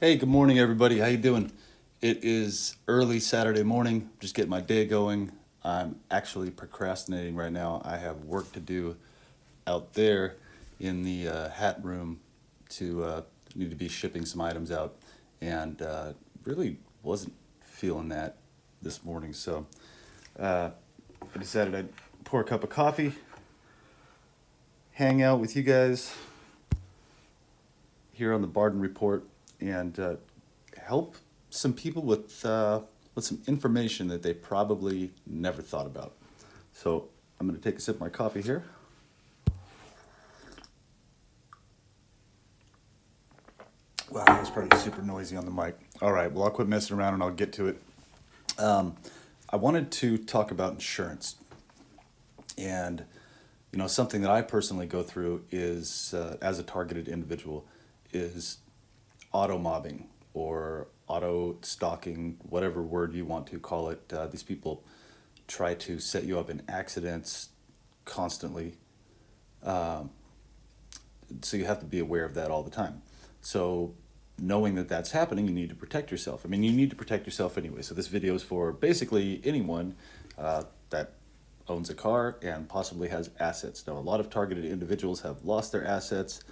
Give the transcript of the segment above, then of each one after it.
Hey, good morning, everybody. How you doing? It is early Saturday morning. Just getting my day going. I'm actually procrastinating right now. I have work to do out there in the hat room to need to be shipping some items out, and really wasn't feeling that this morning. So uh, I decided I'd pour a cup of coffee, hang out with you guys here on the Barden Report, and help some people with some information that they probably never thought about. So I'm going to take a sip of my coffee here. Wow, that was probably super noisy on the mic. All right, well, I'll quit messing around and I'll get to it. Um, I wanted to talk about insurance. And, something that I personally go through is, as a targeted individual, is auto mobbing or auto stalking, whatever word you want to call it. These people try to set you up in accidents constantly. Um, so you have to be aware of that all the time. So knowing that that's happening, you need to protect yourself. I mean, you need to protect yourself anyway. So this video is for basically anyone that owns a car and possibly has assets. Now, a lot of targeted individuals have lost their assets.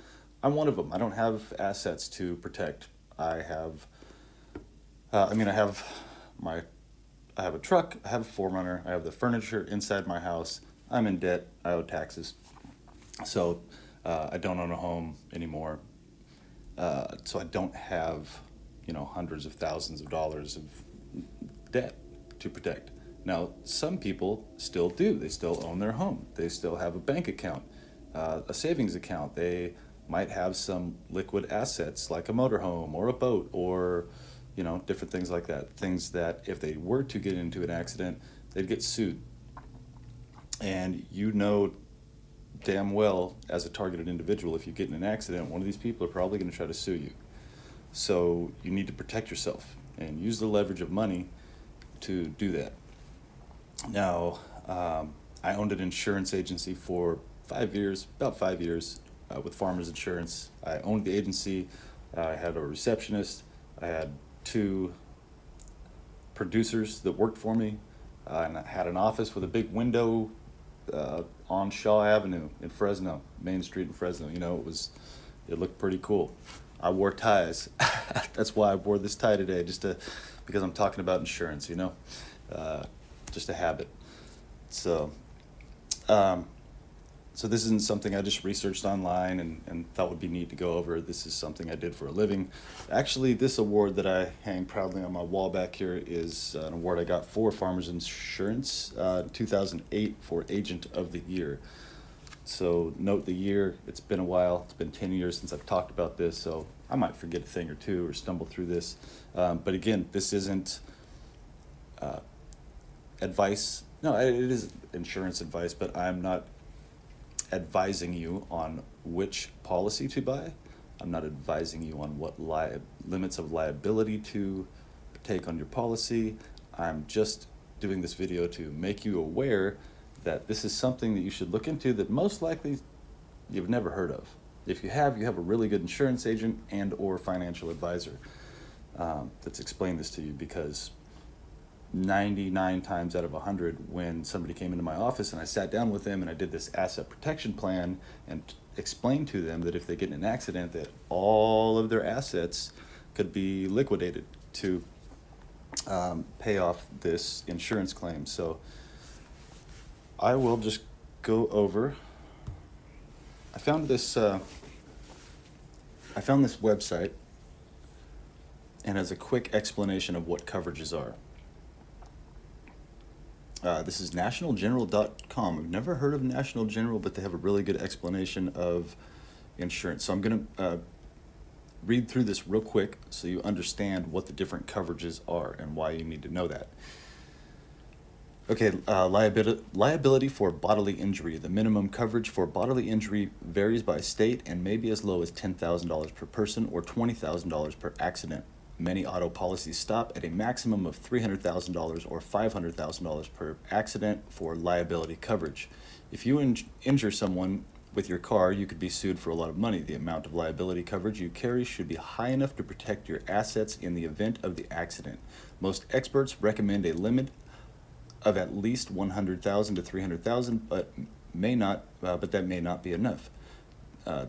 I'm one of them. I don't have assets to protect. I have my, I have a truck, I have a 4Runner, I have the furniture inside my house. I'm in debt. I owe taxes. So I don't own a home anymore. So I don't have, hundreds of thousands of dollars of debt to protect. Now, some people still do. They still own their home. They still have a bank account, a savings account. They might have some liquid assets like a motorhome or a boat or, different things like that. Things that if they were to get into an accident, they'd get sued. And damn well as a targeted individual, if you get in an accident, one of these people are probably going to try to sue you. So you need to protect yourself and use the leverage of money to do that. Now, I owned an insurance agency for 5 years, about 5 years, with Farmers Insurance. I owned the agency. I had a receptionist. I had two producers that worked for me, and I had an office with a big window on Shaw Avenue in Fresno, Main Street in Fresno. It looked pretty cool. I wore ties. That's why I wore this tie today, because I'm talking about insurance. Uh, just a habit. So, um, so this isn't something I just researched online and thought would be neat to go over. This is something I did for a living. Actually, this award that I hang proudly on my wall back here is an award I got for Farmers Insurance, 2008 for Agent of the Year. So note the year. It's been a while. It's been 10 years since I've talked about this, so I might forget a thing or two or stumble through this. But again, this isn't uh, advice. No, it is insurance advice, but I'm not advising you on which policy to buy. I'm not advising you on what limits of liability to take on your policy. I'm just doing this video to make you aware that this is something that you should look into that most likely you've never heard of. If you have a really good insurance agent and or financial advisor that's explained this to you, because 99 times out of 100, when somebody came into my office and I sat down with them and I did this asset protection plan and explained to them that if they get in an accident, that all of their assets could be liquidated to pay off this insurance claim. So I will just go over. I found this. I found this website, and as a quick explanation of what coverages are. This is nationalgeneral.com. I've never heard of National General, but they have a really good explanation of insurance. So I'm going to read through this real quick so you understand what the different coverages are and why you need to know that. Okay, liability for bodily injury. The minimum coverage for bodily injury varies by state and may be as low as $10,000 per person or $20,000 per accident. Many auto policies stop at a maximum of $300,000 or $500,000 per accident for liability coverage. If you injure someone With your car, you could be sued for a lot of money. The amount of liability coverage you carry should be high enough to protect your assets in the event of the accident. Most experts recommend a limit of at least 100,000 to 300,000, but that may not be enough.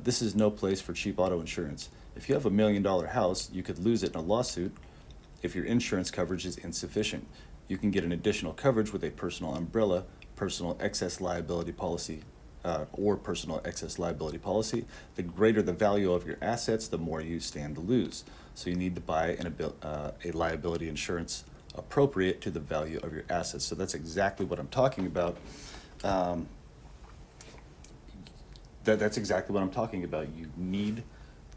This is no place for cheap auto insurance. If you have $1 million house, you could lose it in a lawsuit if your insurance coverage is insufficient. You can get an additional coverage with a personal umbrella, personal excess liability policy, or personal excess liability policy. The greater the value of your assets, the more you stand to lose. So you need to buy a liability insurance appropriate to the value of your assets. So that's exactly what I'm talking about. That's exactly what I'm talking about. You need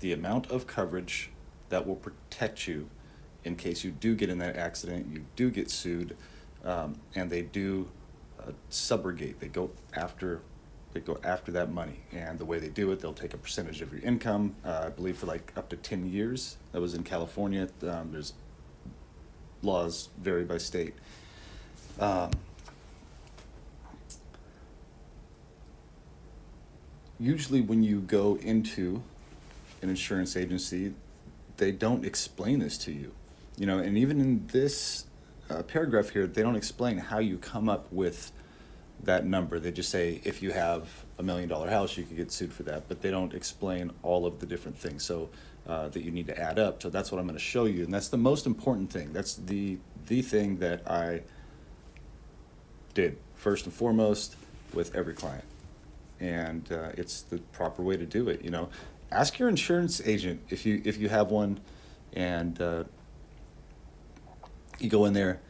the amount of coverage that will protect you in case you do get in that accident, you do get sued, and they do subrogate. They go after that money, and the way they do it, they'll take a percentage of your income. I believe for like up to 10 years. That was in California. There's laws vary by state. Usually when you go into an insurance agency, they don't explain this to you, and even in this paragraph here, they don't explain how you come up with that number. They just say, if you have $1 million house, you could get sued for that, but they don't explain all of the different things so that you need to add up. So that's what I'm going to show you, and that's the most important thing. That's the thing that I did first and foremost with every client. And it's the proper way to do it. Ask your insurance agent if you have one, and you go in there,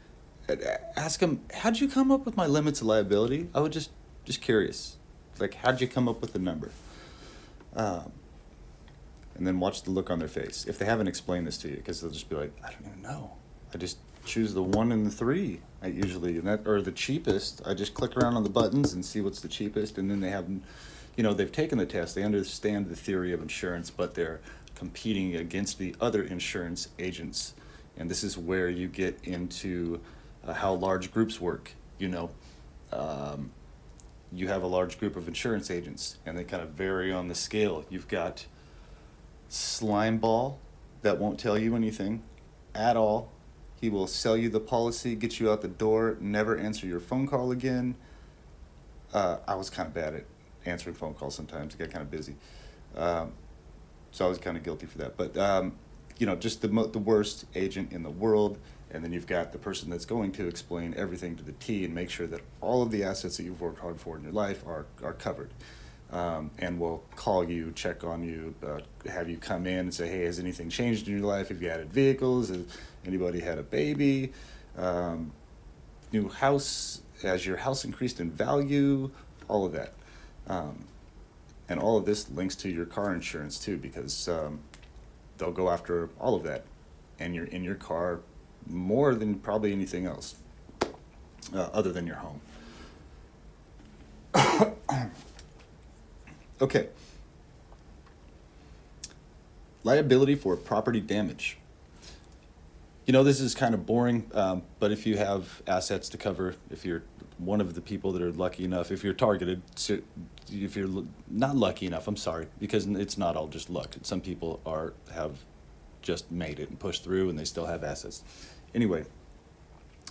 ask them, how'd you come up with my limits of liability? I would just curious, like, how'd you come up with the number? And then watch the look on their face if they haven't explained this to you, because they'll just be like, I don't even know. I just choose the 1 and the 3. I usually, or the cheapest. I just click around on the buttons and see what's the cheapest, and then they have, they've taken the test. They understand the theory of insurance, but they're competing against the other insurance agents, and this is where you get into how large groups work. You have a large group of insurance agents, and they kind of vary on the scale. You've got Slimeball that won't tell you anything at all. He will sell you the policy, get you out the door, never answer your phone call again. I was kind of bad at answering phone calls sometimes. I got kind of busy. So I was kind of guilty for that. But, just the worst agent in the world. And then you've got the person that's going to explain everything to the T and make sure that all of the assets that you've worked hard for in your life are covered. And will call you, check on you, have you come in and say, hey, has anything changed in your life? Have you added vehicles? Has anybody had a baby? New house? Has your house increased in value? All of that. And all of this links to your car insurance too, because they'll go after all of that. And you're in your car more than probably anything else other than your home. Okay. Liability for property damage. This is kind of boring, but if you have assets to cover, if you're one of the people that are lucky enough, if you're targeted, if you're not lucky enough, I'm sorry, because it's not all just luck. Some people have just made it and pushed through, and they still have assets. Anyway,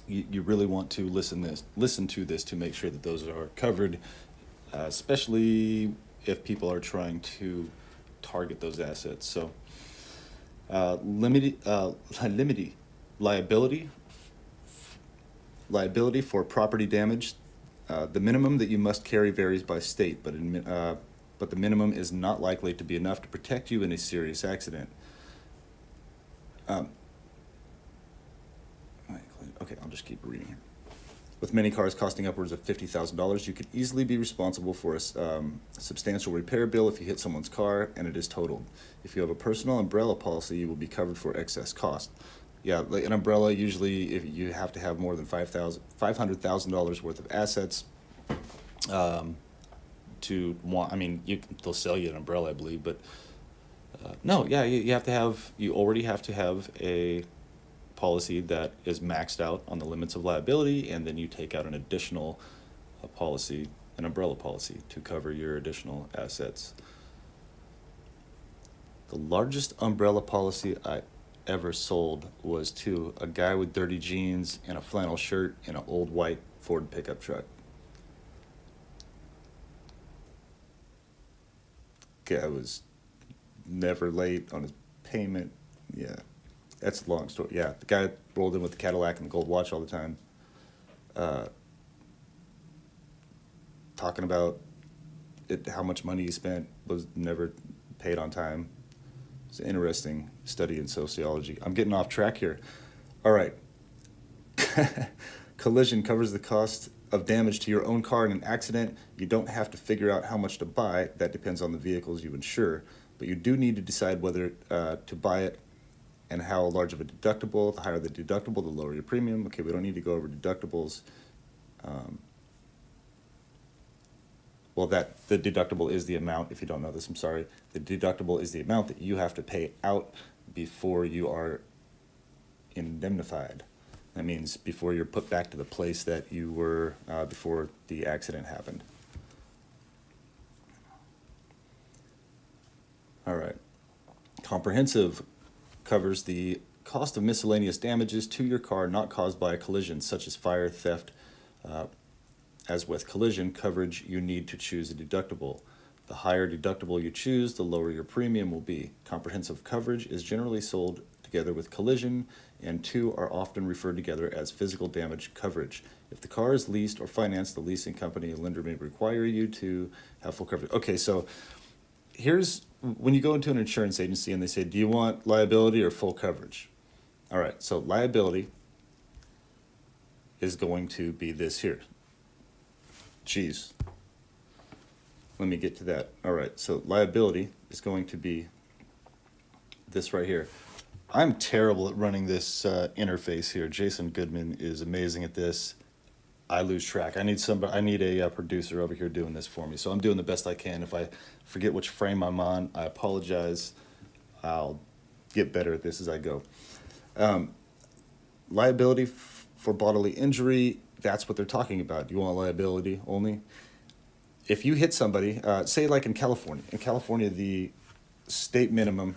you really want to listen to this to make sure that those are covered, especially if people are trying to target those assets. So, liability for property damage. The minimum that you must carry varies by state, but the minimum is not likely to be enough to protect you in a serious accident. Okay, I'll just keep reading here. With many cars costing upwards of $50,000, you could easily be responsible for a substantial repair bill if you hit someone's car and it is totaled. If you have a personal umbrella policy, you will be covered for excess cost. Yeah, like an umbrella, usually if you have to have more than $500,000 worth of assets they'll sell you an umbrella, I believe, but you already have to have a policy that is maxed out on the limits of liability, and then you take out an additional policy an umbrella policy to cover your additional assets. The largest umbrella policy I ever sold was to a guy with dirty jeans and a flannel shirt and an old white Ford pickup truck. Guy was never late on his payment. Yeah, that's a long story. Yeah, the guy rolled in with the Cadillac and the gold watch all the time, uh, talking about how much money he spent, was never paid on time. It's an interesting study in sociology. I'm getting off track here. All right. Collision covers the cost of damage to your own car in an accident. You don't have to figure out how much to buy. That depends on the vehicles you insure. But you do need to decide whether to buy it and how large of a deductible. The higher the deductible, the lower your premium. Okay, we don't need to go over deductibles. Um, well, the deductible is the amount. If you don't know this, I'm sorry. The deductible is the amount that you have to pay out before you are indemnified. That means before you're put back to the place that you were before the accident happened. All right. Comprehensive covers the cost of miscellaneous damages to your car not caused by a collision, such as fire, theft. As with collision coverage, you need to choose a deductible. The higher deductible you choose, the lower your premium will be. Comprehensive coverage is generally sold together with collision, and two are often referred together as physical damage coverage. If the car is leased or financed, the leasing company or lender may require you to have full coverage. Okay, so here's when you go into an insurance agency and they say, do you want liability or full coverage? All right, so liability is going to be this here. Geez, let me get to that. All right, so liability is going to be this right here. I'm terrible at running this interface here. Jason Goodman is amazing at this. I lose track. I need a producer over here doing this for me. So I'm doing the best I can. If I forget which frame I'm on, I apologize. I'll get better at this as I go. Liability for bodily injury, that's what they're talking about. You want liability only? If you hit somebody, say like in California, the state minimum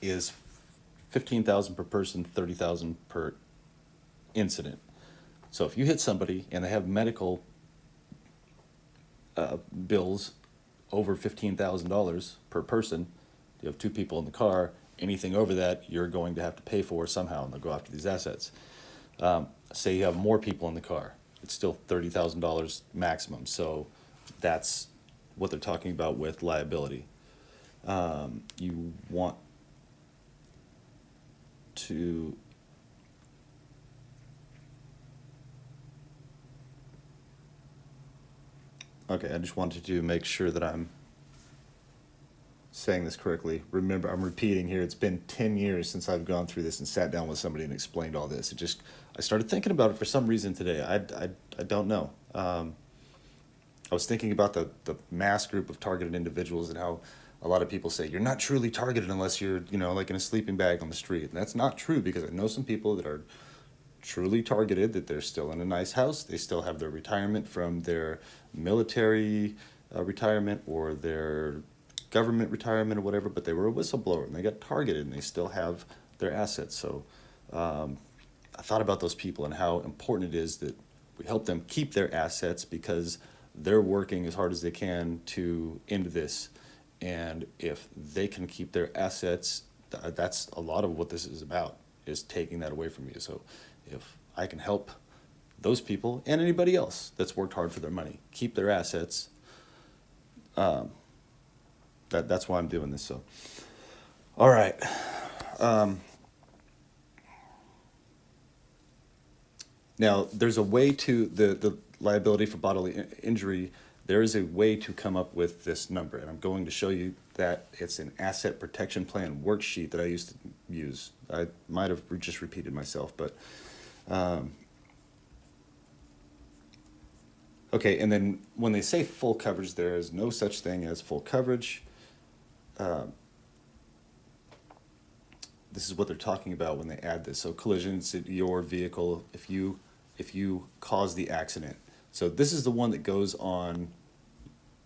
is 15,000 per person, 30,000 per incident. So if you hit somebody and they have medical bills over $15,000 per person, you have two people in the car, anything over that you're going to have to pay for somehow, and they'll go after these assets. Say you have more people in the car, it's still $30,000 maximum. So that's what they're talking about with liability. You want to okay, I just wanted to make sure that I'm saying this correctly. Remember, I'm repeating here, it's been 10 years since I've gone through this and sat down with somebody and explained all this. I started thinking about it for some reason today. I don't know. I was thinking about the mass group of targeted individuals and how a lot of people say you're not truly targeted unless you're, like in a sleeping bag on the street. And that's not true, because I know some people that are truly targeted, that they're still in a nice house, they still have their retirement from their military retirement or their government retirement or whatever, but they were a whistleblower and they got targeted and they still have their assets. So I thought about those people and how important it is that we help them keep their assets, because they're working as hard as they can to end this. And if they can keep their assets, that's a lot of what this is about, is taking that away from you. So if I can help those people and anybody else that's worked hard for their money keep their assets, that's why I'm doing this. So, all right. Now, there's a way to the liability for bodily injury. There is a way to come up with this number, and I'm going to show you that. It's an asset protection plan worksheet that I used to use. I might have just repeated myself, but okay. And then when they say full coverage, there is no such thing as full coverage. This is what they're talking about when they add this. So collision, it's your vehicle. If you cause the accident, So this is the one that goes on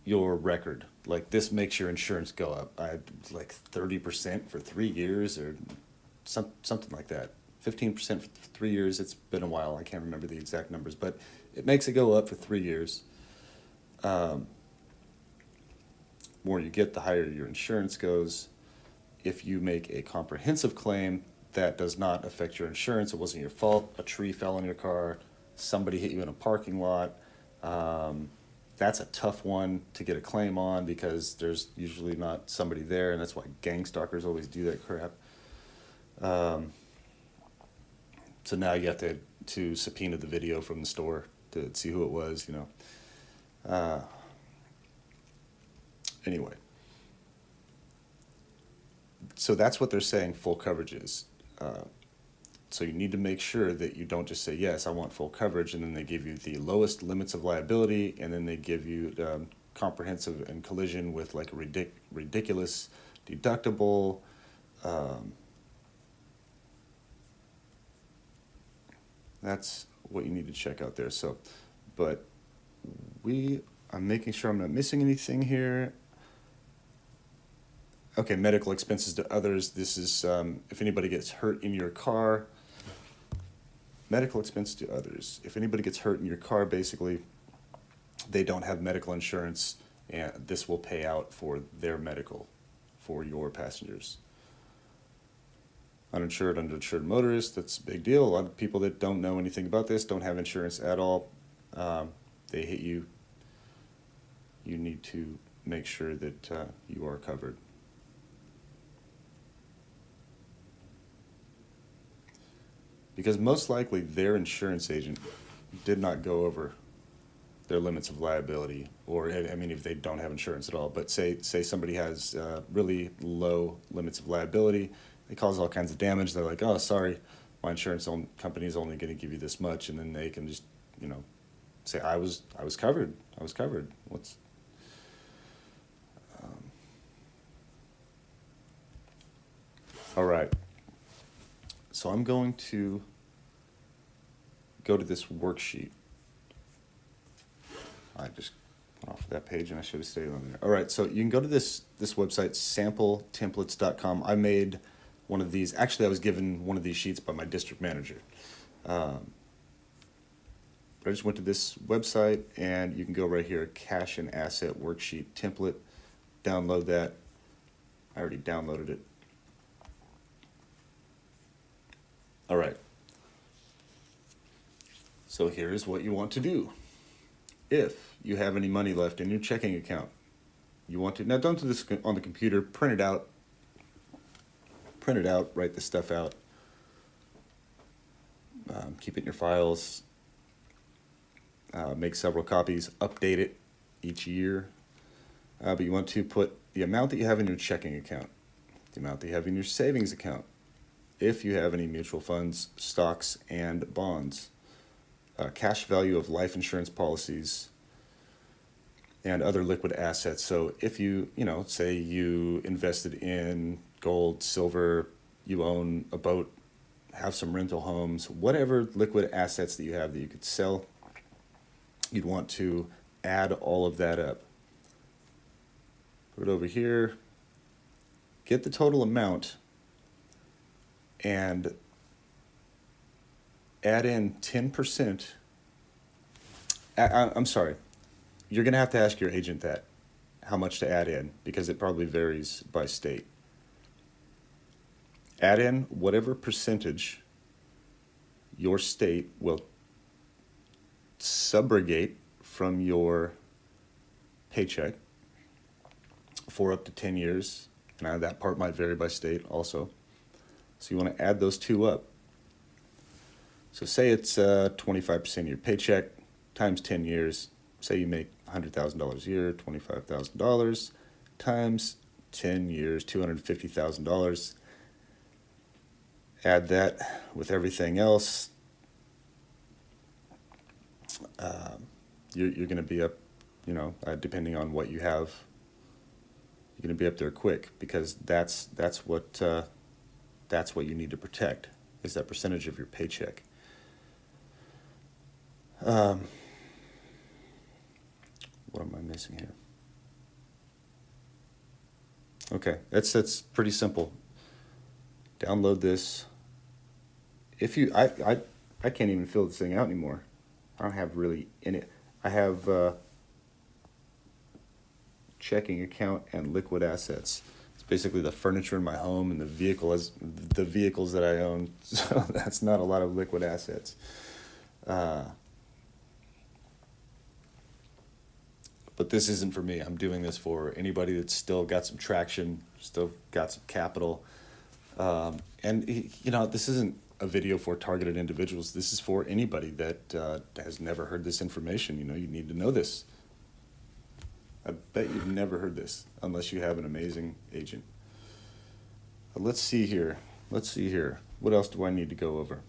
your record. Like this makes your insurance go up. I like 30% for 3 years or something like that. 15% for 3 years. It's been a while. I can't remember the exact numbers, but it makes it go up for 3 years. More you get, the higher your insurance goes. If you make a comprehensive claim, that does not affect your insurance. It wasn't your fault. A tree fell on your car. Somebody hit you in a parking lot. That's a tough one to get a claim on because there's usually not somebody there, and that's why gang stalkers always do that crap. So now you have to subpoena the video from the store to see who it was, you know. Anyway, so that's what they're saying full coverage is. So you need to make sure that you don't just say, yes, I want full coverage, and then they give you the lowest limits of liability, and then they give you comprehensive and collision with like a ridiculous deductible. That's what you need to check out there. So, but I'm making sure I'm not missing anything here. Okay, medical expenses to others. This is if anybody gets hurt in your car. Medical expense to others. If anybody gets hurt in your car, basically, they don't have medical insurance, and this will pay out for their medical for your passengers. Uninsured, underinsured motorists, that's a big deal. A lot of people that don't know anything about this don't have insurance at all. They hit you. You need to make sure that you are covered. Because most likely their insurance agent did not go over their limits of liability, or I mean, if they don't have insurance at all, but say somebody has really low limits of liability, they cause all kinds of damage. They're like, oh, sorry, my insurance company is only going to give you this much, and then they can just, you know, say I was covered. I was covered. All right. So I'm going to go to this worksheet. I just went off of that page and I should have stayed on there. All right, so you can go to this website, sampletemplates.com. I made one of these. Actually, I was given one of these sheets by my district manager. But I just went to this website, and you can go right here, cash and asset worksheet template. Download that. I already downloaded it. All right. So here's what you want to do. If you have any money left in your checking account, you want to, now don't do this on the computer, print it out, write the stuff out, keep it in your files, make several copies, update it each year. But you want to put the amount that you have in your checking account, the amount that you have in your savings account, if you have any mutual funds, stocks, and bonds, cash value of life insurance policies, and other liquid assets. So if you say you invested in gold, silver, you own a boat, have some rental homes, whatever liquid assets that you have that you could sell, you'd want to add all of that up. Put it over here, get the total amount, and add in 10%. I'm sorry. You're going to have to ask your agent that, how much to add in, because it probably varies by state. Add in whatever percentage your state will subrogate from your paycheck for up to 10 years. And that part might vary by state also. So you want to add those two up. So say it's 25% of your paycheck times 10 years. Say you make $100,000 a year, $25,000 times 10 years, $250,000. Add that with everything else. You're going to be up, depending on what you have, you're going to be up there quick, because that's what you need to protect, is that percentage of your paycheck. What am I missing here? Okay, that's pretty simple. Download this. If you, I can't even fill this thing out anymore. I don't have really in it. I have checking account and liquid assets. It's basically the furniture in my home and the vehicles that I own. So that's not a lot of liquid assets. But this isn't for me. I'm doing this for anybody that's still got some traction, still got some capital. And this isn't a video for targeted individuals. This is for anybody that has never heard this information. You need to know this. I bet you've never heard this unless you have an amazing agent. Let's see here. What else do I need to go over?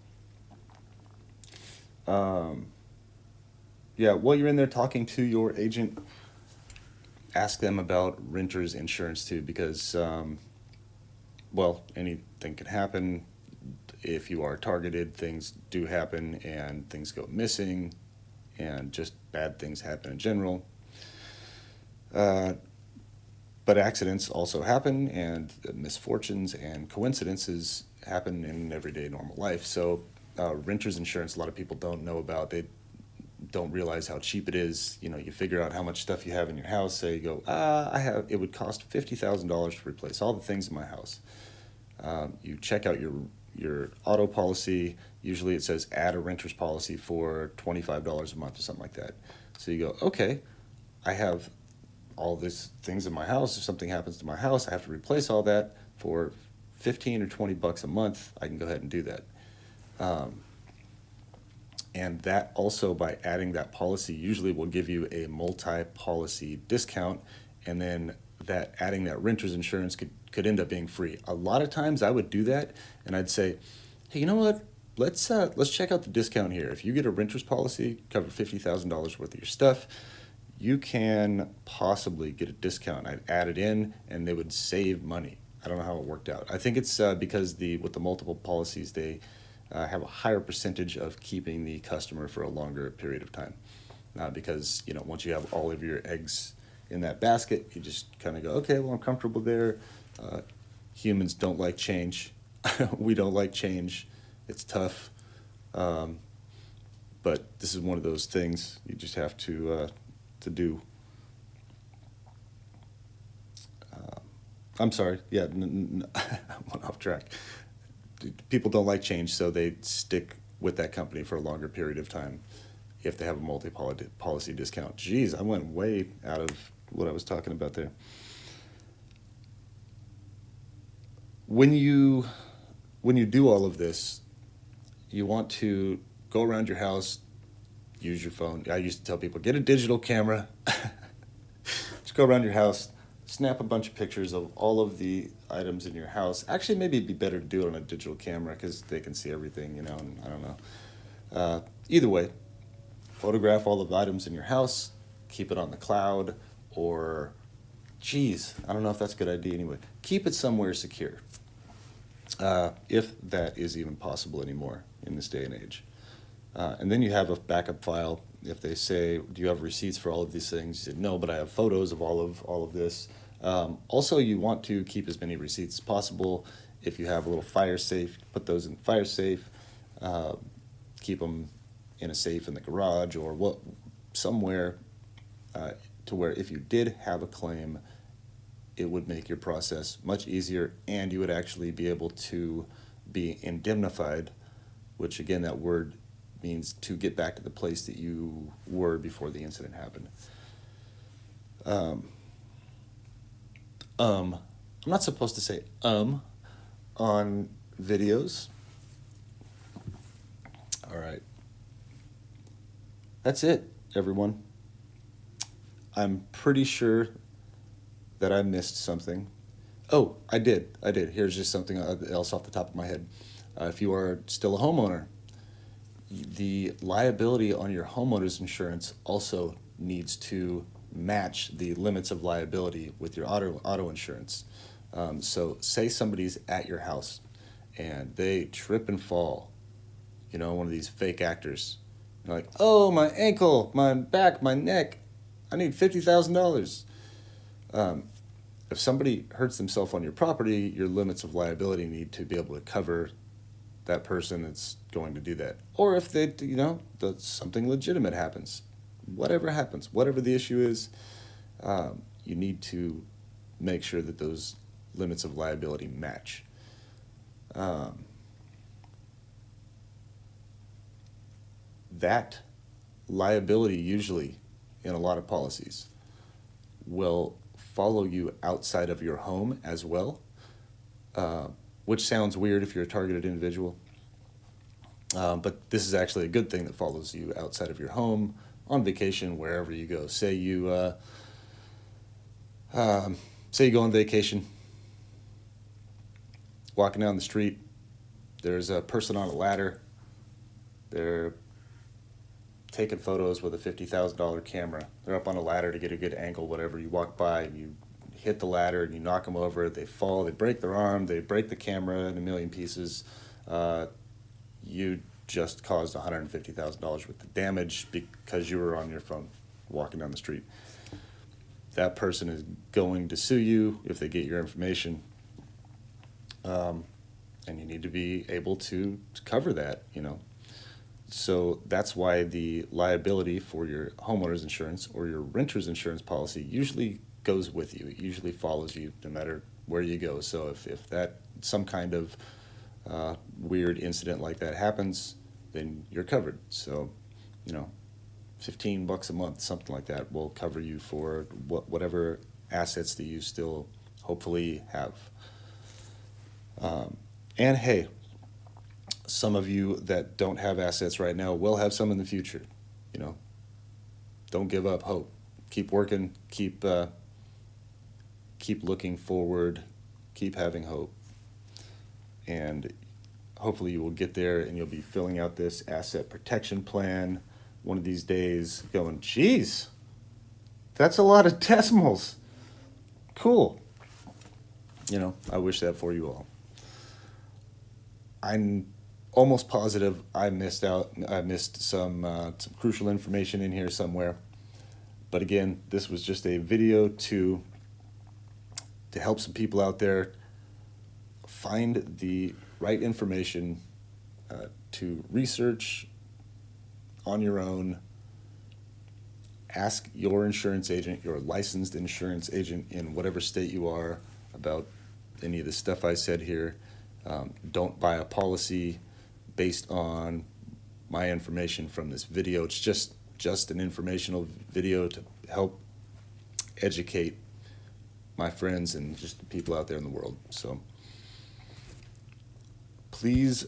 Yeah, while you're in there talking to your agent, ask them about renter's insurance too, because, anything can happen. If you are targeted, things do happen and things go missing and just bad things happen in general. But accidents also happen, and misfortunes and coincidences happen in everyday normal life. So renter's insurance, a lot of people don't know about. They don't realize how cheap it is. You figure out how much stuff you have in your house. Say you go, it would cost $50,000 to replace all the things in my house. You check out your auto policy. Usually it says add a renter's policy for $25 a month or something like that. So you go, okay, I have all these things in my house. If something happens to my house, I have to replace all that for 15 or 20 bucks a month. I can go ahead and do that. And that also, by adding that policy, usually will give you a multi-policy discount, and then adding that renter's insurance could end up being free. A lot of times I would do that, and I'd say, hey, you know what? Let's check out the discount here. If you get a renter's policy, cover $50,000 worth of your stuff, you can possibly get a discount. I'd add it in, and they would save money. I don't know how it worked out. I think it's because with the multiple policies, they have a higher percentage of keeping the customer for a longer period of time. Because once you have all of your eggs in that basket, you just kind of go, okay, well, I'm comfortable there. Humans don't like change. We don't like change. It's tough. But this is one of those things you just have to do. I'm sorry. Yeah, I went off track. People don't like change, so they stick with that company for a longer period of time if they have a multi-policy discount. Geez, I went way out of what I was talking about there. When you do all of this, you want to go around your house, use your phone. I used to tell people, get a digital camera. Just go around your house, snap a bunch of pictures of all of the items in your house. Actually, maybe it'd be better to do it on a digital camera because they can see everything, and I don't know. Either way, photograph all the items in your house, keep it on the cloud, or, I don't know if that's a good idea anyway. Keep it somewhere secure, if that is even possible anymore in this day and age. And then you have a backup file. If they say, do you have receipts for all of these things? You said, no, but I have photos of all of this. Also, you want to keep as many receipts as possible. If you have a little fire safe, put those in the fire safe. Keep them in a safe in the garage or somewhere to where if you did have a claim, it would make your process much easier, and you would actually be able to be indemnified, which again, that word means to get back to the place that you were before the incident happened. I'm not supposed to say on videos. All right. That's it, everyone. I'm pretty sure that I missed something. Oh, I did. Here's just something else off the top of my head. If you are still a homeowner, the liability on your homeowner's insurance also needs to match the limits of liability with your auto insurance. So say somebody's at your house and they trip and fall, one of these fake actors. You're like, oh, my ankle, my back, my neck. I need $50,000. If somebody hurts themselves on your property, your limits of liability need to be able to cover that person that's going to do that. Or if they, something legitimate happens, whatever the issue is, you need to make sure that those limits of liability match. That liability usually in a lot of policies will follow you outside of your home as well, which sounds weird if you're a targeted individual. But this is actually a good thing that follows you outside of your home, on vacation, wherever you go. Say you go on vacation, walking down the street, there's a person on a ladder, they're taking photos with a $50,000 camera. They're up on a ladder to get a good angle, whatever. You walk by and you hit the ladder and you knock them over, they fall, they break their arm, they break the camera in a million pieces. You just caused $150,000 worth of damage because you were on your phone walking down the street. That person is going to sue you if they get your information. And you need to be able to cover that, So that's why the liability for your homeowner's insurance or your renter's insurance policy usually goes with you. It usually follows you no matter where you go. So if that some kind of weird incident like that happens, then you're covered. So, $15 a month, something like that, will cover you for whatever assets that you still hopefully have. And hey, some of you that don't have assets right now will have some in the future. Don't give up hope. Keep working. Keep looking forward. Keep having hope. And hopefully you will get there and you'll be filling out this asset protection plan one of these days going, geez, that's a lot of decimals. Cool. I wish that for you all. I'm almost positive I missed some crucial information in here somewhere. But again, this was just a video to help some people out there find the right information to research on your own. Ask your insurance agent, your licensed insurance agent in whatever state you are, about any of the stuff I said here. Don't buy a policy based on my information from this video. It's just an informational video to help educate my friends and just the people out there in the world. So please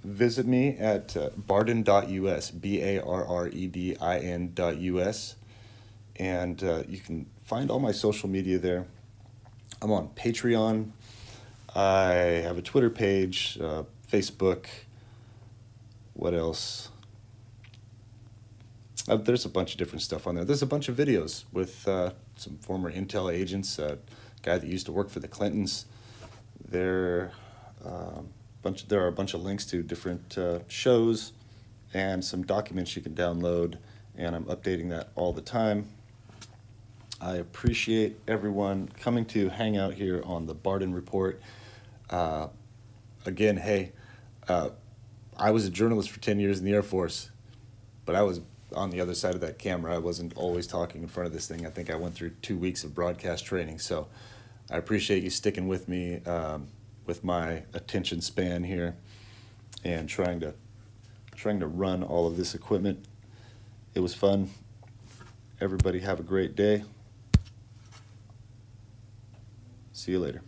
visit me at barden.us, barredin.us, and you can find all my social media there. I'm on Patreon. I have a Twitter page, Facebook. What else? There's a bunch of different stuff on there. There's a bunch of videos with some former Intel agents, a guy that used to work for the Clintons. There are a bunch of links to different shows and some documents you can download, and I'm updating that all the time. I appreciate everyone coming to hang out here on the Barden Report. Again, hey, I was a journalist for 10 years in the Air Force, but I was on the other side of that camera. I wasn't always talking in front of this thing. I think I went through 2 weeks of broadcast training, so I appreciate you sticking with me with my attention span here and trying to run all of this equipment. It was fun. Everybody have a great day. See you later.